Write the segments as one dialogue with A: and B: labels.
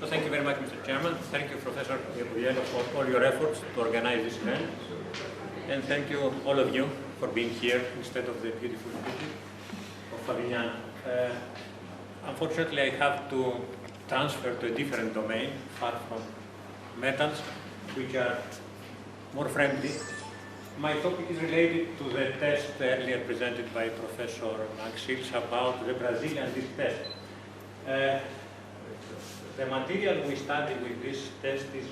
A: So thank you very much, Mr. Chairman. Thank you, Professor Yakulielo, for all your efforts to organize this event. And thank you, all of you, for being here instead of the beautiful city of Favignana. Unfortunately, I have to transfer to a different domain, far from metals, which are more friendly. My topic is related to the test earlier presented by Professor Maxils about the Brazilian disc test. The material we study with this test is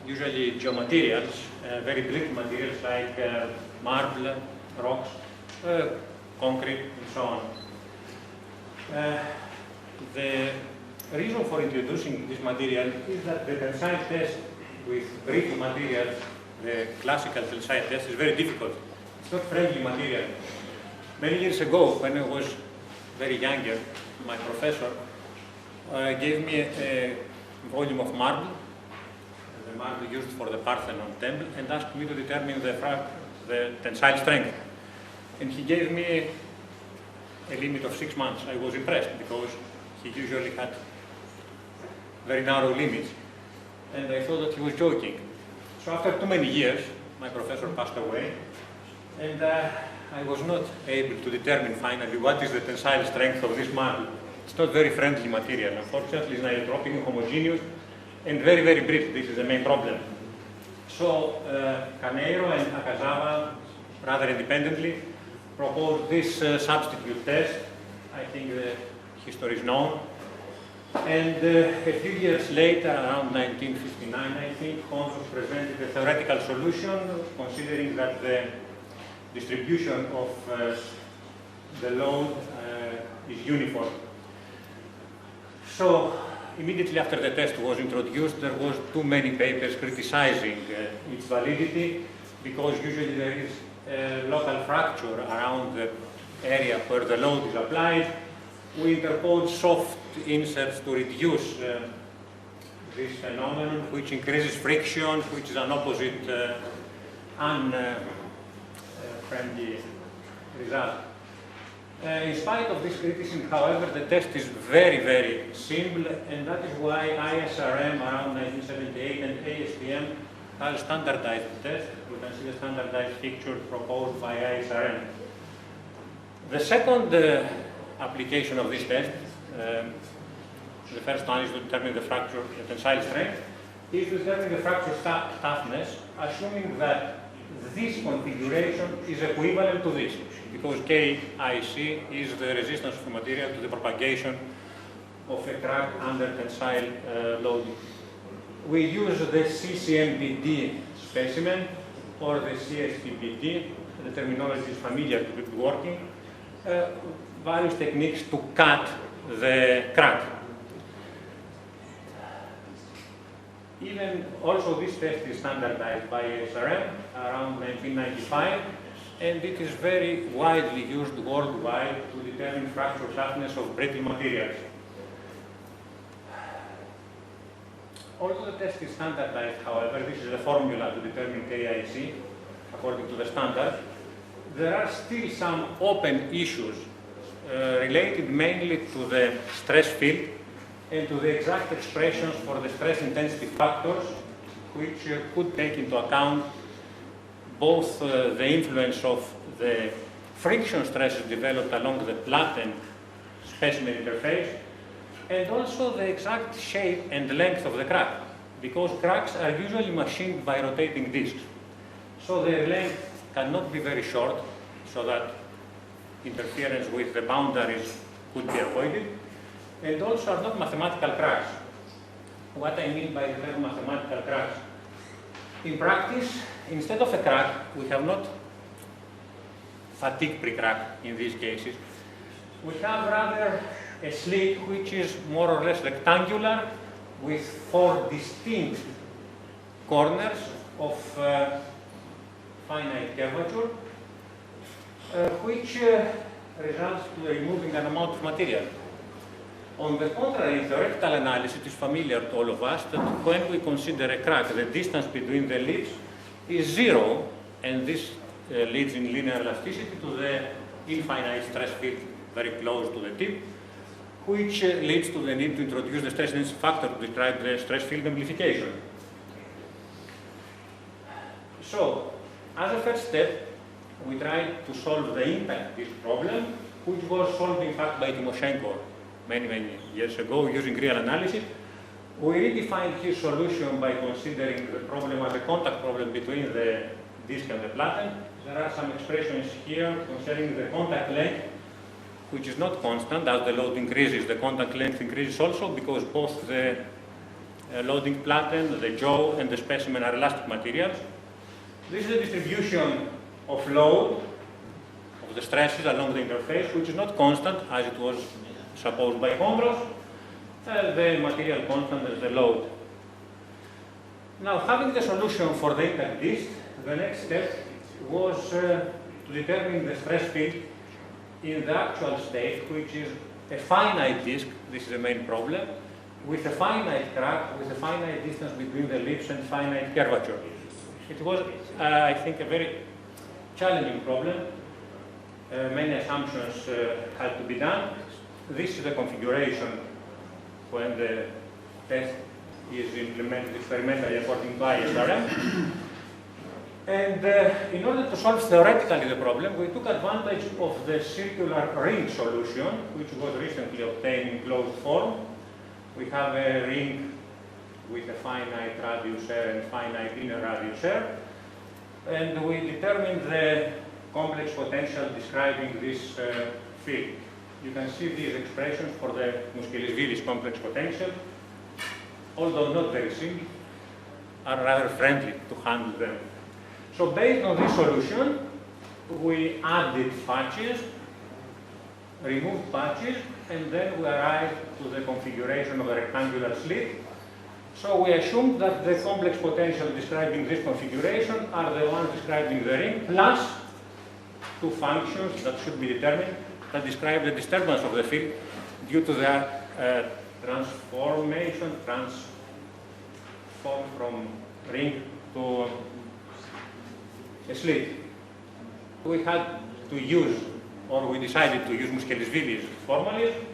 A: usually geomaterials, very brittle materials like marble, rocks, concrete, and so on. The reason for introducing this material is that the tensile test with brittle materials, the classical tensile test, is very difficult. It's not friendly material. Many years ago, when I was very younger, my professor gave me a volume of marble, the marble used for the Parthenon temple, and asked me to determine the tensile strength. And he gave me a limit of 6 months. I was impressed because he usually had very narrow limits. And I thought that he was joking. So after too many years, my professor passed away, and I was not able to determine finally what is the tensile strength of this marble. It's not very friendly material. Unfortunately, it's anisotropic, homogeneous, and very, very brittle. This is the main problem. So Caneiro and Akazawa, rather independently, proposed this substitute test. I think the history is known. And a few years later, around 1959, I think, Honsus presented a theoretical solution, considering that the distribution of the load is uniform. So, immediately after the test was introduced, there was too many papers criticizing its validity, because usually there is a local fracture around the area where the load is applied. We interpose soft inserts to reduce this phenomenon, which increases friction, which is an opposite unfriendly result. In spite of this criticism, however, the test is very, very simple, and that is why ISRM around 1978 and ASTM has standardized the test. You can see the standardized fixture proposed by ISRM. The second application of this test, the first one is to determine the fracture, the tensile strength, is to determine the fracture toughness, assuming that this configuration is equivalent to this, because KIC is the resistance of the material to the propagation of a crack under tensile loading. We use the CCMPD specimen or the CSTPD, the terminology is familiar to people working, various techniques to cut the crack. Even also this test is standardized by SRM around 1995, and it is very widely used worldwide to determine fracture toughness of brittle materials. Although the test is standardized, however, this is the formula to determine KIC according to the standard, there are still some open issues related mainly to the stress field and to the exact expressions for the stress intensity factors, which could take into account both the influence of the friction stresses developed along the platen specimen interface, and also the exact shape and length of the crack, because cracks are usually machined by rotating discs. So their length cannot be very short, so that interference with the boundaries could be avoided, and also are not mathematical cracks. What I mean by the term mathematical cracks? In practice, instead of a crack, we have not fatigue pre-crack in these cases. We have rather a slit which is more or less rectangular with 4 distinct corners of finite curvature, which results to removing an amount of material. On the contrary, in theoretical analysis, it is familiar to all of us that when we consider a crack, the distance between the lips is 0, and this leads in linear elasticity to the infinite stress field very close to the tip. which leads to the need to introduce the stress density factor to describe the stress field amplification. So, as a first step, we tried to solve the impact disk problem, which was solved in fact by Timoshenko many years ago using real analysis. We redefined his solution by considering the problem as a contact problem between the disk and the platen. There are some expressions here concerning the contact length, which is not constant. As the load increases, the contact length increases also, because both the loading platen, the jaw, and the specimen are elastic materials. This is a distribution of load, of the stresses along the interface, which is not constant, as it was supposed by Kondros. The material constant is the load. Now, having the solution for the impact disk, the next step was to determine the stress field in the actual state, which is a finite disk. This is the main problem, with a finite crack, with a finite distance between the lips and finite curvature. It was, I think, a very challenging problem. Many assumptions had to be done. This is the configuration when the test is implemented experimentally according to ISRM. And in order to solve theoretically the problem, we took advantage of the circular ring solution, which was recently obtained in closed form. We have a ring with a finite radius R and finite inner radius R. And we determined the complex potential describing this field. You can see these expressions for the Muskilis-Vilis complex potential, although not very simple, are rather friendly to handle them. So based on this solution, we added patches, removed patches, and then we arrived to the configuration of a rectangular slit. So we assumed that the complex potential describing this configuration are the ones describing the ring, plus two functions that should be determined that describe the disturbance of the field due to their transform from ring to a slit. We had to use, or we decided to use Muskilis-Vilis formalism,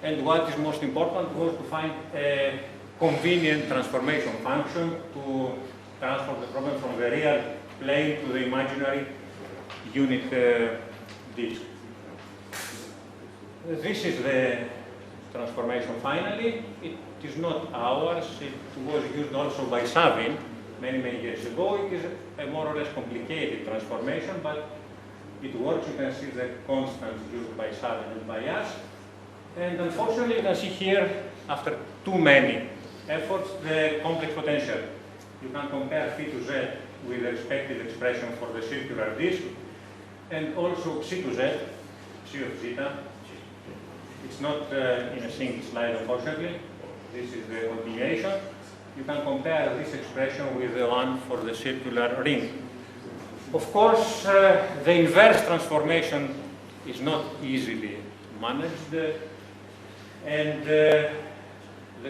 A: and what is most important was to find a convenient transformation function to transform the problem from the real plane to the imaginary unit disk. This is the transformation finally. It is not ours. It was used also by Savin many years ago. It is a more or less complicated transformation, but it works. You can see the constants used by Savin and by us. And unfortunately, you can see here, after too many efforts, the complex potential. You can compare phi to z with the respective expression for the circular disk, and also psi to z, psi of zeta. It's not in a single slide, unfortunately. This is the continuation. You can compare this expression with the one for the circular ring. Of course, the inverse transformation is not easily managed, and the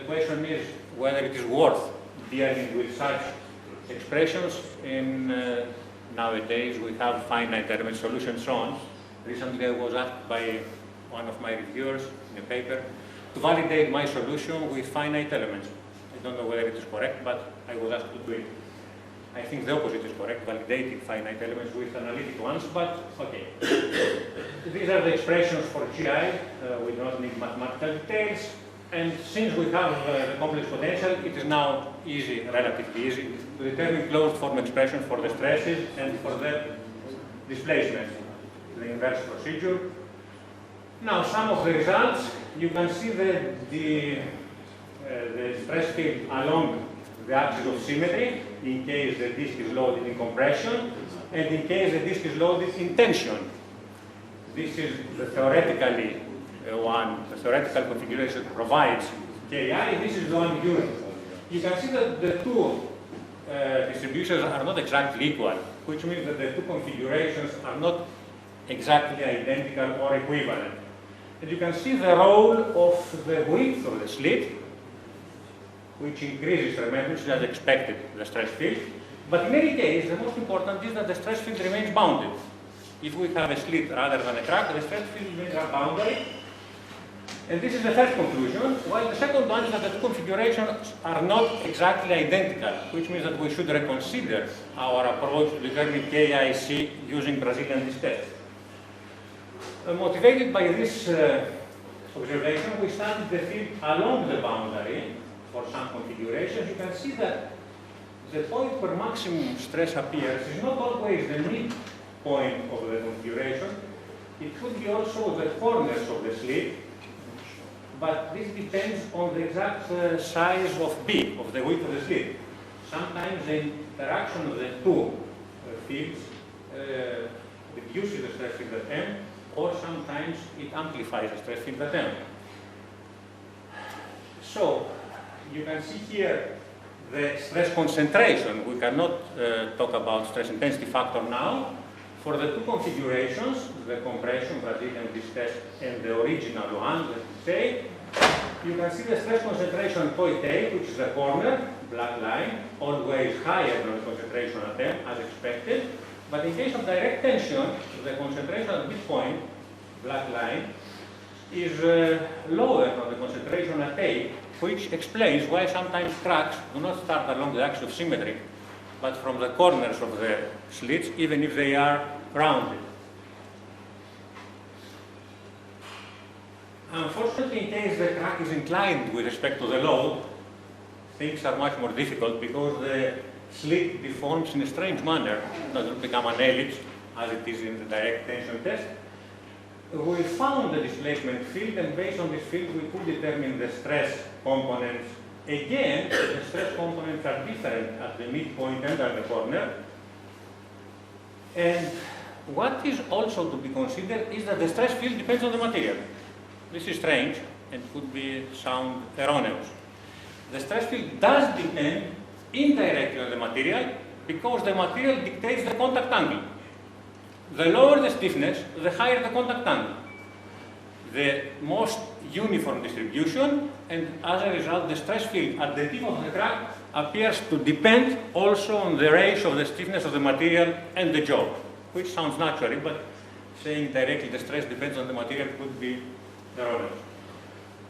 A: question is whether it is worth dealing with such expressions. Nowadays, we have finite element solutions on. Recently, I was asked by one of my reviewers in a paper to validate my solution with finite elements. I don't know whether it is correct, but I was asked to do it. I think the opposite is correct, validating finite elements with analytic ones, but okay. These are the expressions for GI. We don't need mathematical details. And since we have the complex potential, it is now easy, relatively easy, to determine closed form expression for the stresses and for the displacement, the inverse procedure. Now, some of the results, you can see the stress field along the axis of symmetry, in case the disk is loaded in compression, and in case the disk is loaded in tension. This is the theoretically the theoretical configuration provides Ki. This is the one unit. You can see that the two distributions are not exactly equal, which means that the two configurations are not exactly identical or equivalent. And you can see the role of the width of the slit, which increases tremendously as expected, the stress field. But in any case, the most important is that the stress field remains bounded. If we have a slit rather than a crack, the stress field remains a boundary. And this is the first conclusion, while the second one is that the two configurations are not exactly identical, which means that we should reconsider our approach to determine KIC using Brazilian test. Motivated by this observation, we studied the field along the boundary for some configurations. You can see that the point where maximum stress appears is not always the midpoint of the configuration. It could be also the corners of the slit, but this depends on the exact size of B, of the width of the slit. Sometimes the interaction of the two fields reduces the stress field at M, or sometimes it amplifies the stress field at M. So, you can see here the stress concentration. We cannot talk about stress intensity factor now. For the two configurations, the compression, Brazilian test, and the original one, let's say, you can see the stress concentration point A, which is the corner, black line, always higher than the concentration at M, as expected. But in case of direct tension, the concentration at midpoint, black line, is lower than the concentration at A, which explains why sometimes cracks do not start along the axis of symmetry, but from the corners of the slits, even if they are rounded. Unfortunately, in case the crack is inclined with respect to the load, things are much more difficult because the slit deforms in a strange manner. It doesn't become an ellipse as it is in the direct tension test. We found the displacement field, and based on this field, we could determine the stress components. Again, the stress components are different at the midpoint and at the corner. And what is also to be considered is that the stress field depends on the material. This is strange and could sound erroneous. The stress field does depend indirectly on the material because the material dictates the contact angle. The lower the stiffness, the higher the contact angle. The most uniform distribution, and as a result, the stress field at the tip of the crack appears to depend also on the ratio of the stiffness of the material and the job, which sounds natural, but saying directly the stress depends on the material could be erroneous.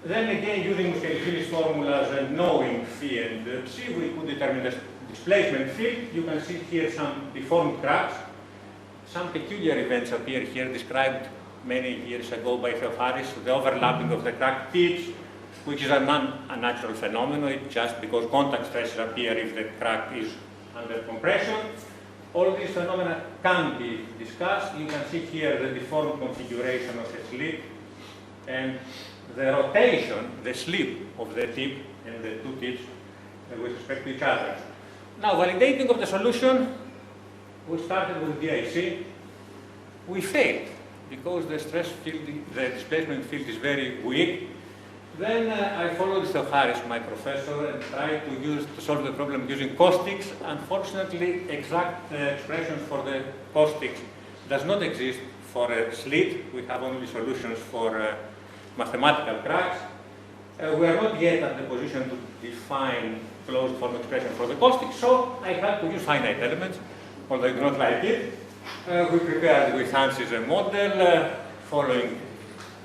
A: Then again, using Muschelishvili's formulas and knowing phi and psi, we could determine the displacement field. You can see here some deformed cracks. Some peculiar events appear here, described many years ago by Theoharis, the overlapping of the crack tips, which is a non-natural phenomenon. It's just because contact stresses appear if the crack is under compression. All these phenomena can be discussed. You can see here the deformed configuration of the slit and the rotation, the slip of the tip and the two tips with respect to each other. Now, validating of the solution, we started with DIC. We failed because the stress field, the displacement field is very weak. Then I followed Theoharis, my professor, and tried to solve the problem using caustics. Unfortunately, exact expressions for the caustics does not exist for a slit. We have only solutions for mathematical cracks. We are not yet at the position to define closed form expression for the caustics, so I had to use finite elements, although I do not like it. We prepared with Hansis a model following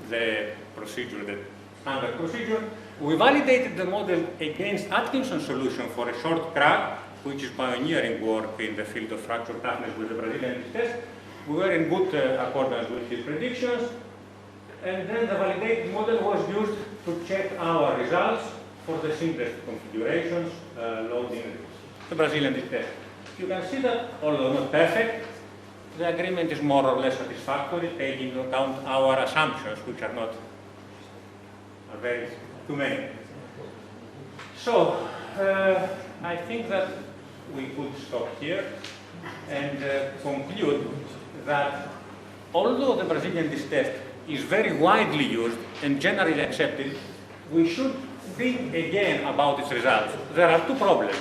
A: the procedure, the standard procedure. We validated the model against Atkinson's solution for a short crack, which is pioneering work in the field of fracture toughness with the Brazilian test. We were in good accordance with his predictions. And then the validated model was used to check our results for the simplest configurations loading the Brazilian test. You can see that, although not perfect, the agreement is more or less satisfactory, taking into account our assumptions, which are not very too many. So, I think that we could stop here and conclude that although the Brazilian test is very widely used and generally accepted, we should think again about its results. There are two problems.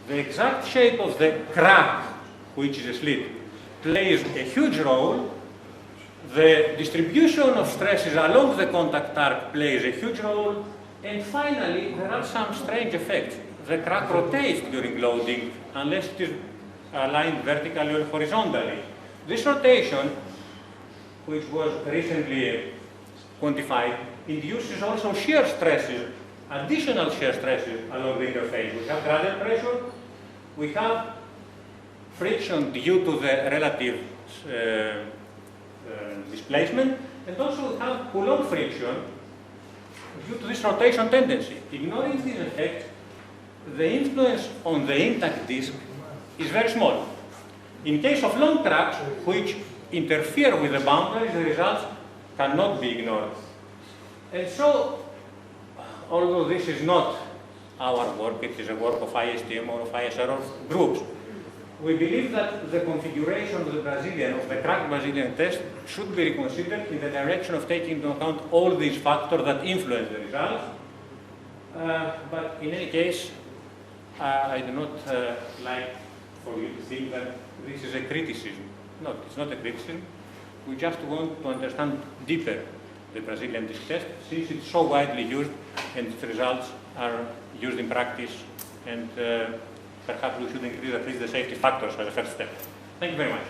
A: The exact shape of the crack, which is a slit, plays a huge role. The distribution of stresses along the contact arc plays a huge role. And finally, there are some strange effects. The crack rotates during loading unless it is aligned vertically or horizontally. This rotation, which was recently quantified, induces also shear stresses, additional shear stresses along the interface. We have gradient pressure, we have friction due to the relative displacement, and also we have Coulomb friction due to this rotation tendency. Ignoring this effect, the influence on the intact disk is very small. In case of long tracks, which interfere with the boundaries, the results cannot be ignored. And so, although this is not our work, it is a work of ISTM or of ISR groups, we believe that the configuration of the Brazilian, of the cracked Brazilian test should be reconsidered in the direction of taking into account all these factors that influence the results. But in any case, I do not like for you to think that this is a criticism. No, it's not a criticism. We just want to understand deeper the Brazilian disk test, since it's so widely used and its results are used in practice, and perhaps we should increase at least the safety factors as a first step. Thank you very much.